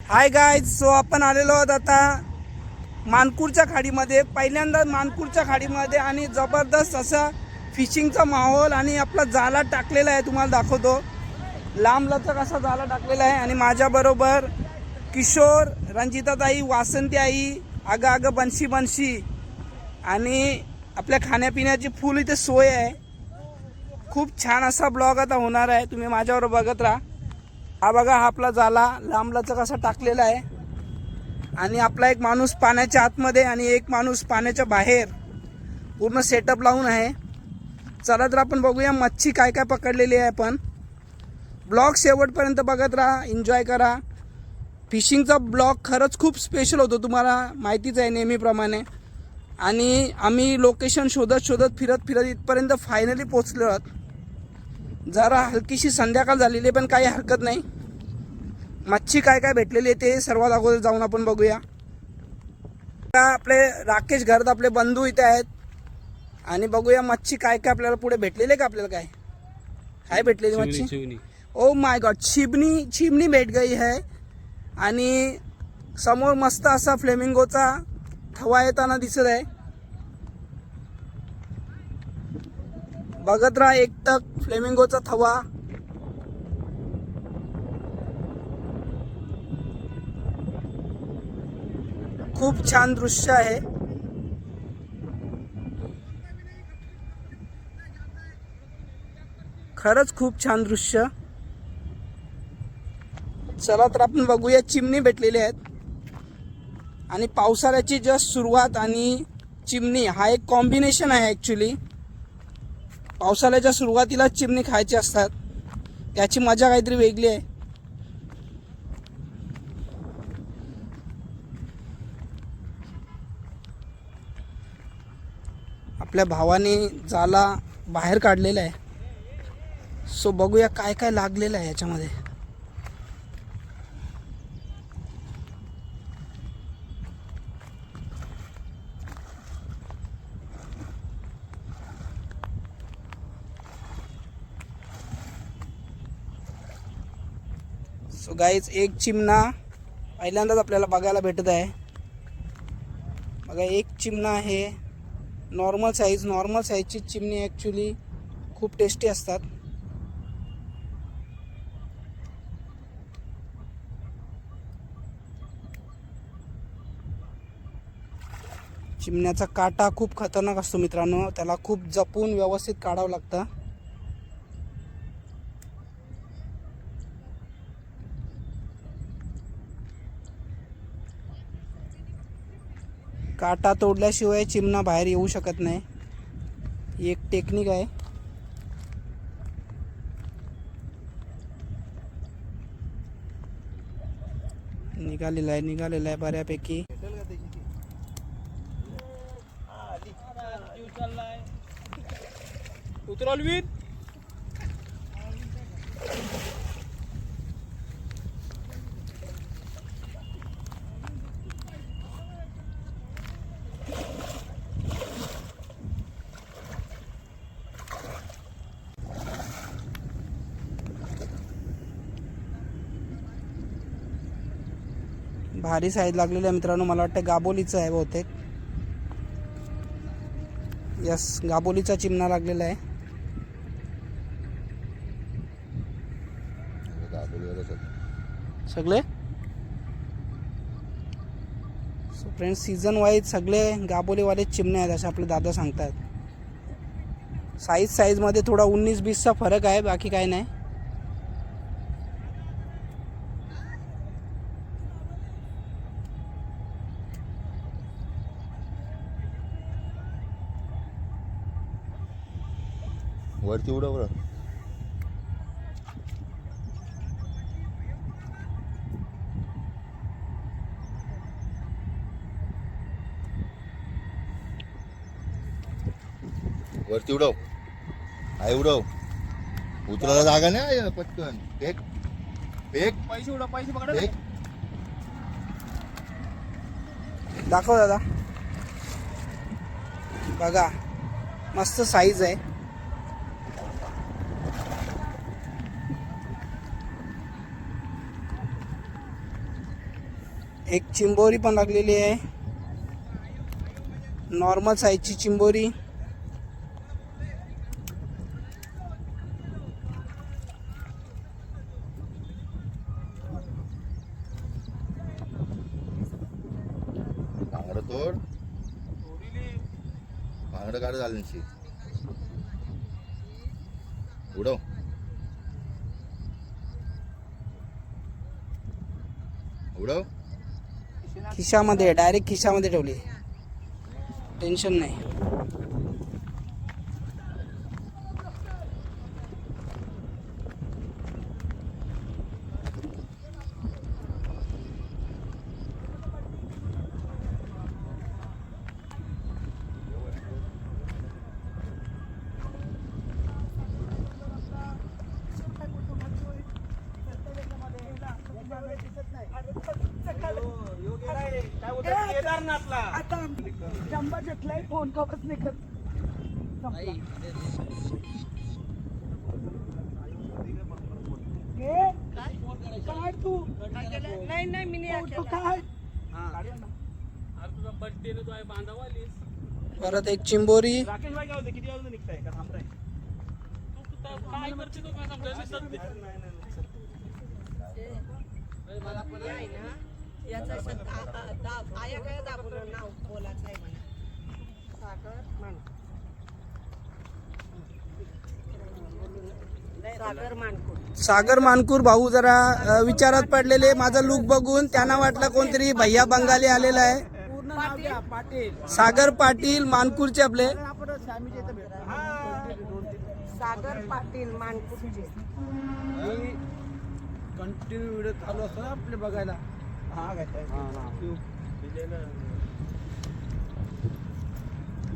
Hi guys, so आपण आलेलो आहोत आता मानपूरच्या खाडीमध्ये. पहिल्यांदा मानपूरच्या खाडीमध्ये आणि जबरदस्त असा फिशिंगचा माहोल आणि आपला जाळा टाकलेला आहे. तुम्हाला दाखवतो लांब लचक असा जाळा टाकलेला आहे. आणि माझ्याबरोबर किशोर, रंजिताताई, वासंती आई, आगा आगा बनशी बनशी आणि आपल्या खाण्यापिण्याची फुल इथे सोय आहे. खूप छान असा ब्लॉग आता होणार आहे, तुम्ही माझ्याबरोबर बघत राहा. हा बघा, हा आपला जाळा लांबलचक असा टाकलेला आहे आणि आपला एक माणूस पाण्याच्या आतमध्ये आणि एक माणूस पाण्याच्या बाहेर पूर्ण सेटअप लावून आहे. चला तर आपण बघूया मच्छी काय काय पकडलेली आहे. आपण ब्लॉग शेवटपर्यंत बघत राहा, एन्जॉय करा. फिशिंगचा ब्लॉग खरंच खूप स्पेशल होतो, तुम्हाला माहितीच आहे नेहमीप्रमाणे. आणि आम्ही लोकेशन शोधत शोधत फिरत इथपर्यंत फायनली पोचलो आहोत. जरा हलकीशी संध्याकाळ झालेली, पण काही हरकत नाही. मच्छी काय काय भेटलेली आहे ते सर्वात अगोदर जाऊन आपण बघूया. आपले राकेश घरात आपले बंधू इथे आहेत आणि बघूया मच्छी काय काय आपल्याला पुढे भेटलेली आहे. का आपल्याला काय काय भेटलेली मच्छी? ओ माय गॉड, चिमणी भेट गई है. आणि समोर मस्त असा फ्लेमिंगोचा थवा येताना दिसत आहे. बघत राहा, एकटक फ्लेमिंगोचा थवा. खूप छान दृश्य आहे. खरंच खूप छान दृश्य. चला तर आपण बघूया. चिमणी भेटलेली आहेत आणि पावसाळ्याची जस्ट सुरुवात आणि चिमणी हा एक कॉम्बिनेशन आहे. ॲक्च्युली पावसाळ्याच्या सुरुवातीला चिमणी खायची असतात, त्याची मजा काहीतरी वेगळी आहे. आपल्या भावाने जाळा बाहेर काढलेला आहे. सो बघूया काय काय लागलेलं आहे याच्यामध्ये. सो गाईज, एक चिमणा पहिल्यांदाच आपल्याला बघायला भेटत आहे. बघा, एक चिमणा आहे. नॉर्मल साईजची चिमणी ॲक्च्युली खूप टेस्टी असतात. चिमण्याचा काटा खूप खतरनाक असतो मित्रांनो, त्याला खूप जपून व्यवस्थित काढावं लागतं. काटा तोडल्याशिवाय चिमणा बाहेर येऊ शकत नाही. ही एक टेक्निक आहे. निघालेला आहे बऱ्यापैकी. भारी साईज लागलेली आहे मित्रांनो. मला वाटतं गाबोलीचं आहे बहुतेक. यस, गाबोलीचा चिमणा लागलेला आहे. सगळे सो फ्रेंड्स, सीझन वाईज सगळे गाबोलीवाले चिमणे आहेत असे आपले दादा सांगतात. साईजमध्ये थोडा 19-20चा फरक आहे, बाकी काय नाही. वरती उडव बरं. वरती उडव. आहे उडव. उतरायला जागा नाही. पटकन एक पैसे उडव. पैसे पकड. एक दाखव दादा. बघा, मस्त साईज आहे. एक चिंबोरी पण लागलेली आहे, नॉर्मल साईजची चिंबोरी. बांगडं तोड, बांगडं काढ झालं उडव. उडव. खिशामध्ये, डायरेक्ट खिशामध्ये ठेवली, टेन्शन नाही. आता जंबा घेतलाय फोन कवच नाही करत. काय तू नाही नाही मी फोटो काय परत एक चिंबोरी. राकेश भाई काय होते किती वाजता निघताय का थांबताय काय करते तो काय समजायचं मला पण आहे ना याचा आया काय दाबून नाव बोलायचं आहे मला. सागर मानकुर सागर मानकुर भाऊ जरा विचारात पडलेले. माझा लुक बघून त्यांना वाटलं कोणतरी भैया बंगाली आलेला आहे. सागर पाटील मानकुरचे आपले. सागर पाटील मानकुरचे कंटिन्यू व्हिडिओ चालू असतो आपले बघायला.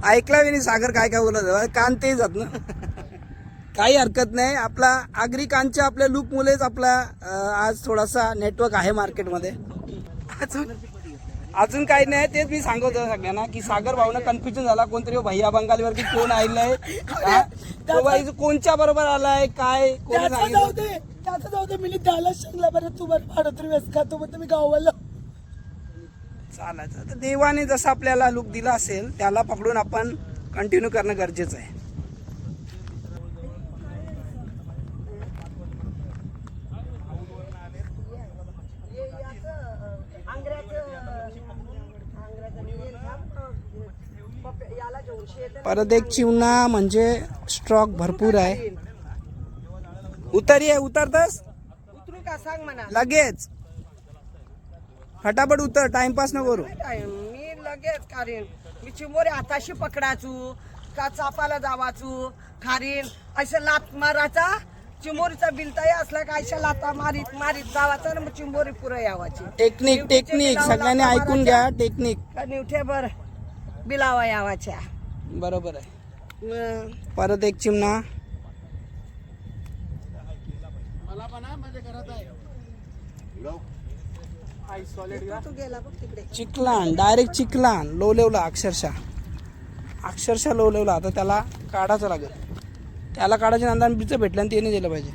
ऐकला नाही सागर काय काय बोलत होता. कान ते जात ना, काही हरकत नाही. आपला आगरी कानच्या आपल्या लुक मुलेच आपला आज थोडासा नेटवर्क आहे मार्केटमध्ये. अजून काही नाही, तेच मी सांगत होतो सगळ्यांना की सागर भाऊना कन्फ्युजन झाला कोणतरी भैया बंगालीवरती कोण आलाय, तो बाई कोणच्या बरोबर आलाय काय कोणी सांगितलं. त्याचं जाऊ दे. मी त्याला सांगला बरं तू बरं पाडत वेस खातो मग तुम्ही गावाला चालायचं. तर देवाने जसं आपल्याला लुक दिला असेल त्याला पकडून आपण कंटिन्यू करणं गरजेचं आहे. परत एक चिवणा म्हणजे स्टॉक भरपूर आहे. उतर उतरतस उतरू का सांग म्हणा. लगेच फटाफट उतर, टाइमपास न करू. मी लगेच कारीन. मी चिमोरे हाताशी पकडायचो का चापाला जावाचो खारीन असं लात मारायचा. चिमोरीचा बिलताही असला का अशा लाता मारीत मारीत जावाचा ना मग चिंबोरी पुरं यावाची. टेक्निक टेक्निक सगळ्यांनी ऐकून घ्या. टेक्निक निवठे बर बिलावा यावाच्या. बरोबर आहे. परत एक चिमणा. मला पण माझ्या घरात आहे. तू गेला बघ तिकडे. चिखलान, डायरेक्ट चिखलान लोलेवला, अक्षरशः लोलेवला. आता त्याला काढायचं लागेल. त्याला काढायच्या नंतर बीचं भेटलं आणि त्याने दिलं पाहिजे.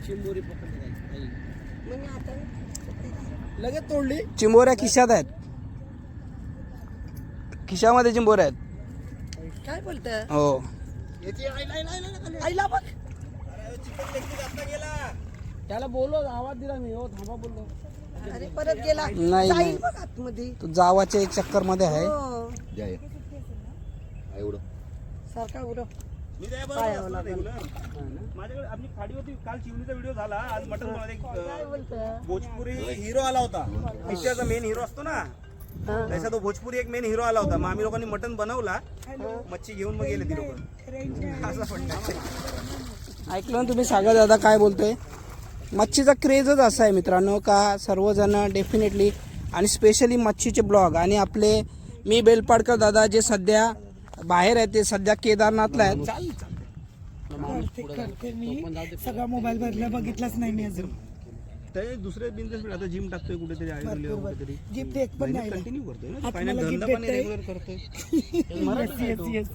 चिंबोरी पकडली म्हणजे आता लगेच तोडली. चिंबोऱ्या खिशात आहेत, खिशामध्ये चिंबोऱ्या आहेत. काय बोलत हो. आईला बघ. त्याला बोललो आवाज दिला मी. हो थांबा बोललो. अरे परत गेला. नाही, जाईल नाही. बघ आतमध्ये. तो जावाच्या एक चक्कर मध्ये आहे. हो. एवढं सारखा उडव. मी माझ्याकडे आपली खाडीवरती काल चिवणीचा व्हिडिओ झाला. आज मटन काय बोलत भोजपुरी हिरो आला होता. पिक्चरचा मेन हिरो असतो ना तसा तो भोजपुरी एक मेन हिरो आला होता. मग आम्ही लोकांनी मटन बनवला, मच्छी घेऊन मग गेले ती लोक. असं म्हणतात. ऐकलं ना तुम्ही सागर दादा काय बोलतोय. मच्छीचा क्रेजच असा आहे मित्रांनो का सर्वजण डेफिनेटली आणि स्पेशली मच्छीचे ब्लॉग आणि आपले मी बेलपाडकर दादा जे सध्या बाहेर आहेत ते सध्या केदारनाथला आहेत. सगळा मोबाईल भरला बघितलाच नाही मी अजून. ते दुसरे बिझनेस आता जिम टाकतोय कुठेतरी आयुर्वेद कुठेतरी जीप देख पण नाही कंटिन्यू करतोय ना. आत्म्याला फायनल gift धंदा पण भेटतंय. रेग्युलर करतोय. Yes, yes, yes.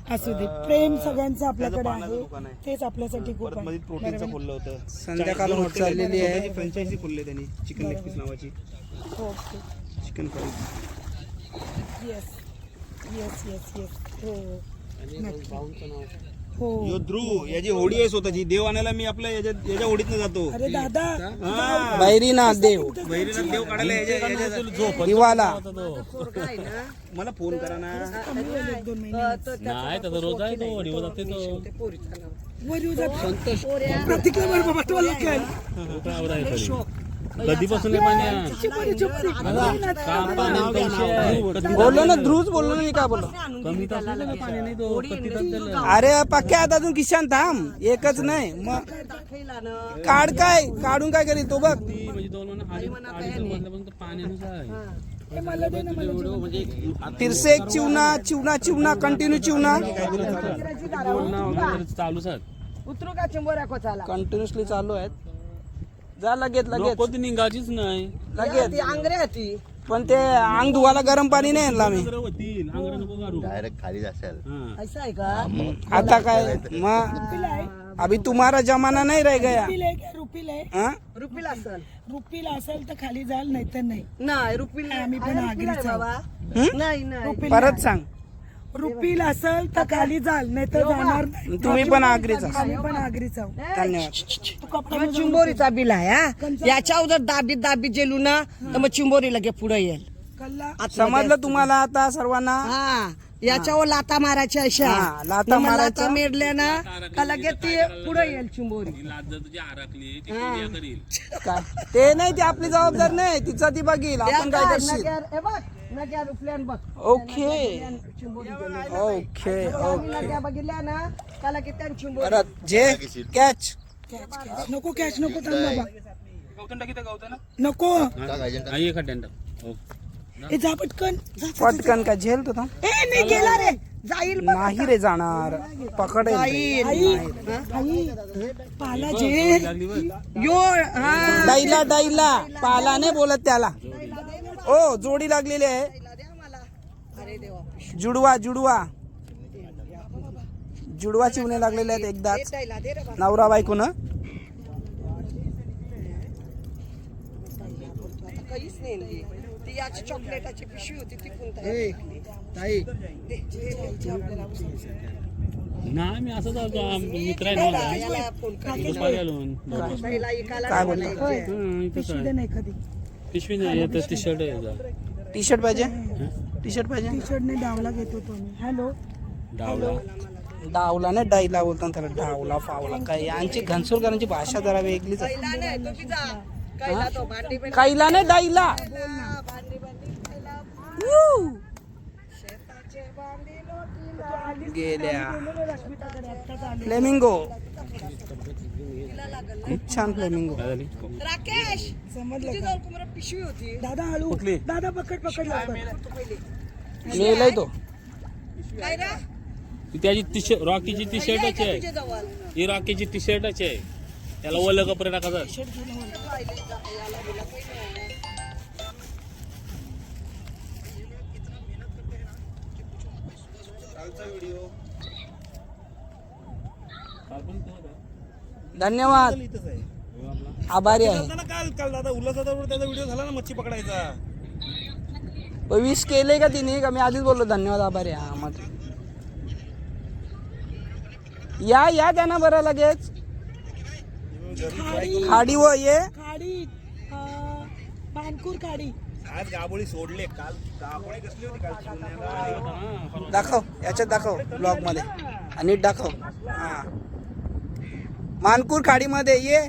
असू दे, प्रेम सगळ्यांचं आपल्याकडे पानाचं दुकान आहे, आहे. तेच आपल्यासाठी खूप परत आहे. मध्ये प्रोटीनचं खोललं होतं. संध्याकाळ होत चाललेली आहे. फ्रँचायझी खोलली त्यांनी चिकन लेग पीस नावाची. Okay, chicken fry. Yes yes yes yes, हो नक्की. हो यो ध्रुव याची होडी आहे स्वतःची. देव आणायला मी आपल्या याच्या होडीतनं जातो. अरे दादा, हा. बैरीनाथ देव बहिरीनाथ देव काढायला याच्या दिवाला पोरगा आहे ना, मला फोन करा ना. कमी होईल 1-2 महिने. तर त्याचा रोज आहे तो वडीवर जाते तो पोरीचा नाव. वर येऊ जात. प्रतीकला बरोबर पाठवायला लागेल. कधीपासून चिपरी, चिपरी. बोललो ना, ध्रुवच बोललो ना, मी काय बोललो. अरे पक्क्या आता अजून किशान थांब, एकच नाही मग दाखवला ना. काढ, काय काढून काय करील तो बघ. म्हणजे 2 महिने पाण्यानुसार हे मला दे ना, मला दे. तिरसे एक चिवना चिवना चिवना कंटिन्यू चिवना चालूच आहेत. उतरू का चिंबोऱ्या कोचाला? कंटिन्युअसली चालू आहेत. जा लगेच लगेच नको ती निघायचीच नाही. लगेच. ती आंग्रे होती. पण ते अंग धुवायला गरम पाणी नाही आणला मी. होतील अंगरा नको काढू. डायरेक्ट खाली असेल. असं आहे का? आता काय मग अभी तुम्हारा जमाना नहीं रह गया. रुपील आहे का? रुपील आहे. हाँ? रुपील असेल. रुपील असेल तर खाली जाल, नाही तर नाही. नाही रुपील आम्ही पण आहे, रुपील आहे आगरीच आहोत. बाबा. नाही नाही रुपील परत सांग. रुपील असेल तर खाली जाल, नाही तर जाणार नाही. तुम्ही पण आगरीच आहात. आम्ही पण आगरीच आहोत. धन्यवाद. तू कपडा मग चिंबोरीचा बिल आहे हा. याच्या जर दाबीत जेलू ना तर मग चिंबोरी लगे पुढे येईल. कल्ला समजलं तुम्हाला आता सर्वांना. हा याच्यावर लाता मारायच्या अशा. हा, लाता मग मारायच्या. लाता मेरल्या ना का लगेच ती पुढे येईल चिंबोरी. लाज जर तुझी आराखली ती क्रिया करील. काय ते नाही, ती आपली जबाबदार नाही, तिचा ती बघील. आपण काय करशील. नग्या बघ, नग्या रुपल्यान बघ. ओके चिंबोरी गेली. ओके आम्ही नग्या बघितल्या ना का लगेच त्या चिंबोरी. परत जे कॅच. नको, कॅच नको, थांब बाबा, गौतम टाकी तर गौतम ना. नको. आई एका टेंडर. हो. ए जा पटकन, जा. पटकन का झेल तो थांब. ए नाही गेला रे, जाईल बघ. नाही रे जाणार, पकडेल. जाईल. आई पाला जे यो हा डाईला डाईला पाला नाही बोलत त्याला. ओ जोडी लागलेली आहे. अरे देवा. जुडवा जुडवा जुडवा चिवणे लागलेले आहेत एकदाच, द्यायला दे रे बा. नवरा बायकोनं. आता काहीच नाही ना हे. ती याची चॉकलेटाची पिशवी होती ती पण नाही मी असं जातो मित्र आहे ना याला फोन कर. दुपारी आलो म्हणून. पहिला इकाला काय नाही बोलतो? म्हणायचे. इथं पिशवी काय दे ना एखादी. पिशवी नाही येत टी शर्ट आहे. टी शर्ट पाहिजे, टी शर्ट पाहिजे. टी शर्टने डावला घेतो तो मी. हॅलो, डावला डावला नाही डाईला बोलतात त्याला. डावला फावला काय, यांची घनसोरकरांची भाषा जरा वेगळीच आहे. पहिला नाही तो बी जा. कैला तो भांडी बिंडी काहीला नाही डाईला. खायला, भांडी बिंडी खायला. शेताचे भांडी लोटीला. गेल्या फ्लेमिंगो, खूप छान फ्लेमिंगो. राकेश समजलं तुझी का? जाऊन कुमरा पिशवी होती. दादा हळू, दादा पकड लवकर. मेलाय तो. काय रे? ती त्याची टी शर्ट रॉकीची टी शर्टच आहे. तुझ्या जवळ ही रॉकीची टी शर्टच आहे. त्याला ओलं कपडे टाकायचं. धन्यवाद, इथंच आहे. आभारी आहे. चालतं ना काल दादा उल्हासाचा त्याचा व्हिडिओ झाला ना मच्छी पकडायचा. विश केले का तिने का? मी आधीच बोललो धन्यवाद आभारी आहे. हा मग या त्यांना बरं लगेच. खाडी व ये खाडी, पानपूर खाडी. आज गाबोळी सोडले. काल गाबोळी कसली होती काल सोडण्याला. दाखव, याच्यात दाखव ब्लॉग मध्ये आणि दाखव. हा मानपूर खाडीमध्ये ये.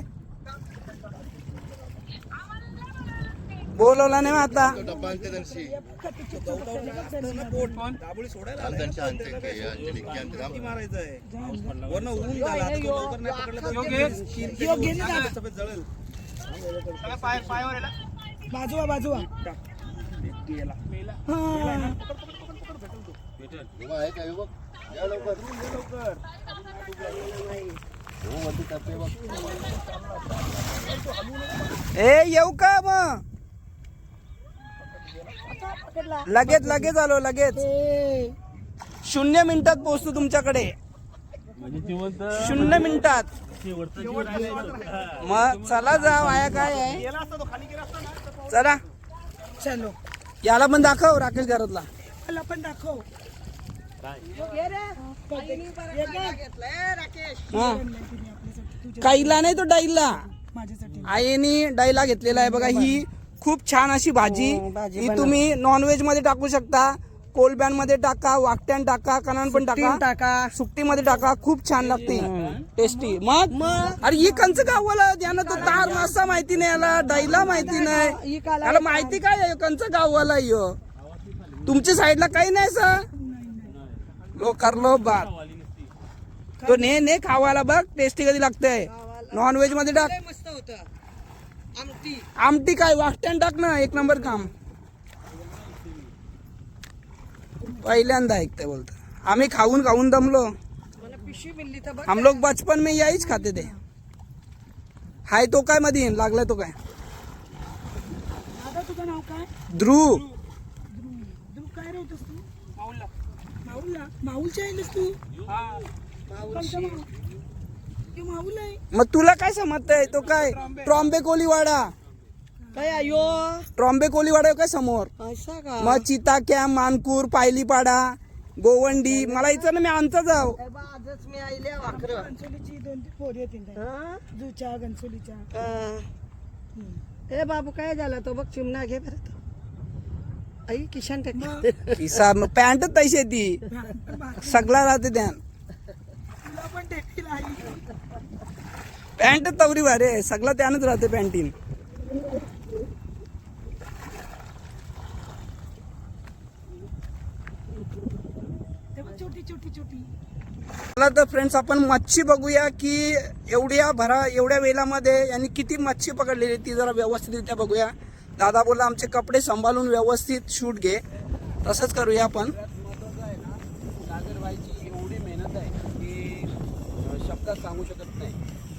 बोलवला नाही आता. गाबोळी सोडायला गाबोळी मारायचं आहे. वरनं ऊन झाला आता तो लवकर नाही पकडला तर सफेद जळेल. बाजूवा बाजूवा. हा. आहे का हे बघ. या लवकर. हो वरती टप्पे बघ. ए येऊ का मग? लगेच लगेच आलो लगेच. ए, 0 मिनिटात पोहोचतो तुमच्याकडे. म्हणजे जिवंत 0 मिनिटात. शेवटचा जीव राहिला. मग चला जा, वाया काय आहे. गेला असता तो खाली गेला असता ना. चला चलो याला पण दाखव राकेश घरातला. मला पण दाखव. ये रे आईनी बरं खायला घेतलंय राकेश. हा तिने आपल्यासाठी तुझ्या काईला नाही तो डाईला. माझ्यासाठी आईनी डाईला घेतलेला आहे बघा. ही खूप छान अशी भाजी. भाजी ही तुम्ही नॉनव्हेज मध्ये टाकू शकता, कोलब्यान मध्ये टाका, वाकट्यान टाका, कणान पण टाका, टाका. सुट्टी मध्ये टाका. खूप छान लागते, टेस्टी. मग अरे ही कंच गावाला यानं तो तार मासा माहिती नाही, याला डाईला माहिती नाही, याला माहिती काय आहे कंच गावाला. यो तुमच्या साईडला काही नाही सर. लो करलो बात तो ने खावायला बघ टेस्टी कधी लागतंय. नॉनव्हेज मध्ये टाक. लय मस्त होतं आमटी. आमटी काय वाकट्यान टाक ना, एक नंबर काम. पहिल्यांदा ऐकते बोलतो. आम्ही खाऊन खाऊन दमलो. मला पिशवी मिळली तर बघ. हम लोग बचपन में याहीच खाते थे. हाय तो काय मध्ये लागलाय तो काय. दादा तुझं नाव काय? ध्रुव. तू काय राहतोस तू? माऊलला. माऊलच्या आहेस तू? कोणता माऊल? ते माऊल आहे. मग तुला काय समजतंय तो काय ट्रॉम्बे कोलीवाडा. काय आयो ट्रॉम्बे कोलीवाडा काय समोर. ऐसा का मग चिता कॅम्प, मानपूर, पायलीपाडा, गोवंडी. मला इथं ना मी आमचा जाऊ. ए बा, आजच मी आईले वाखर. घनसोलीची 2-3 पोरी येतील जुच्या घनसोलीच्या. ए बाबू काय झालं तो बघ चिमणा घे बरं तो. आई किशन टाक. किसा पॅन्ट तशी ती सगळा राहते ध्यान. तुला पण टेपील आई. पॅन्ट तवरी भारी आहे, सगळं त्यानंच राहते पॅन्टीन. तेव्हा छोटी छोटी छोटी. चला तर फ्रेंड्स आपण मच्छी बघूया की एवढ्या वेळामध्ये यांनी किती मच्छी पकडलेली ती जरा व्यवस्थितरित्या बघूया. दादा बोला आमचे कपडे सांभाळून व्यवस्थित शूट घे. तसंच करूया आपण. सागरबाईची एवढी मेहनत आहे की शब्दात सांगू शकत नाही.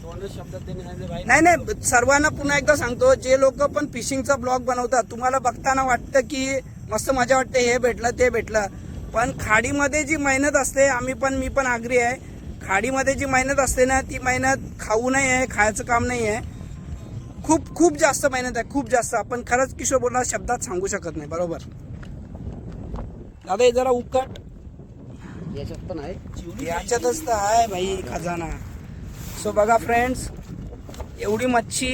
दोनच शब्दात त्यांनी सांगितले बाई नाही सर्वांना पुन्हा एकदा सांगतो, जे लोक पण फिशिंगचा ब्लॉग बनवतात तुम्हाला बघताना वाटतं की मस्त मजा वाटते, हे भेटलं ते भेटलं, पण खाडीमध्ये जी मेहनत असते मी पण आग्री आहे. खाडीमध्ये जी मेहनत असते ना ती मेहनत खाऊ नाही आहे, खायचं काम नाही आहे. खूप खूप जास्त मेहनत आहे, खूप जास्त. आपण खरंच किशोर बोलला शब्दात सांगू शकत नाही. बरोबर दादा हे जरा उकट याच्यात पण आहे. याच्यातच तर आहे भाई खजाना. सो बघा फ्रेंड्स एवढी मच्छी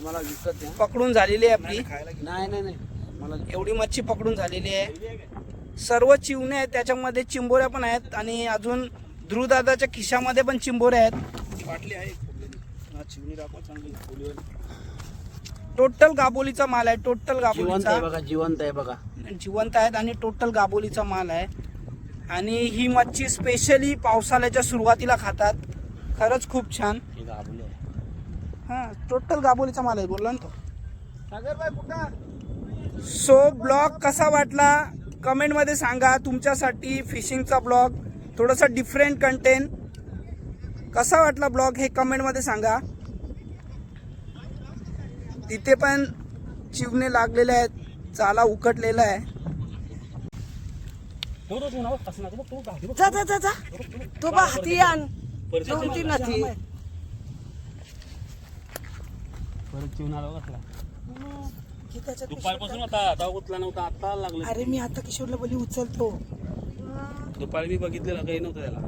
मला विकत द्या. पकडून झालेली आहे आपली. नाही नाही नाही मला एवढी मच्छी पकडून झालेली आहे. सर्व चिवणे आहेत, त्याच्यामध्ये चिंबोऱ्या पण आहेत आणि अजून ध्रुवदादाच्या खिशामध्ये पण चिंबोऱ्या आहेत. बाटली आहे चिवणी दाखवा चांगली खोलीवर. टोटल गाबोलीचा माल आहे, टोटल जिवंत आहे गाबोलीचा बघा, जिवंत आहे बघा. जिवंत आहेत आणि टोटल गाबोलीचा माल आहे. आणि ही मच्छी स्पेशली पावसाळ्याच्या सुरुवातीला खातात. खरंच खूप छान. हे गाभले आहे. हा टोटल गाबोलीचा माल आहे बोलला ना तो. सागरबाई कुठं? सो ब्लॉग कसा वाटला कमेंटमध्ये सांगा. तुमच्यासाठी फिशिंगचा ब्लॉग थोडासा डिफरंट कंटेंट कसा वाटला ब्लॉग हे कमेंटमध्ये सांगा. तिथे पण चिवणे लागलेले आहेत, चाला उकटलेला आहे. जा जा जा जा तो बा हाती आण. 2-3 हाती. परत चिवणाला बसला. की त्याच्यात दुपारपासून आता उचला नव्हता, आता लागलं. अरे मी आता किशोरला बोली उचलतो. दुपारी मी बघितलेलं काही नव्हतं त्याला.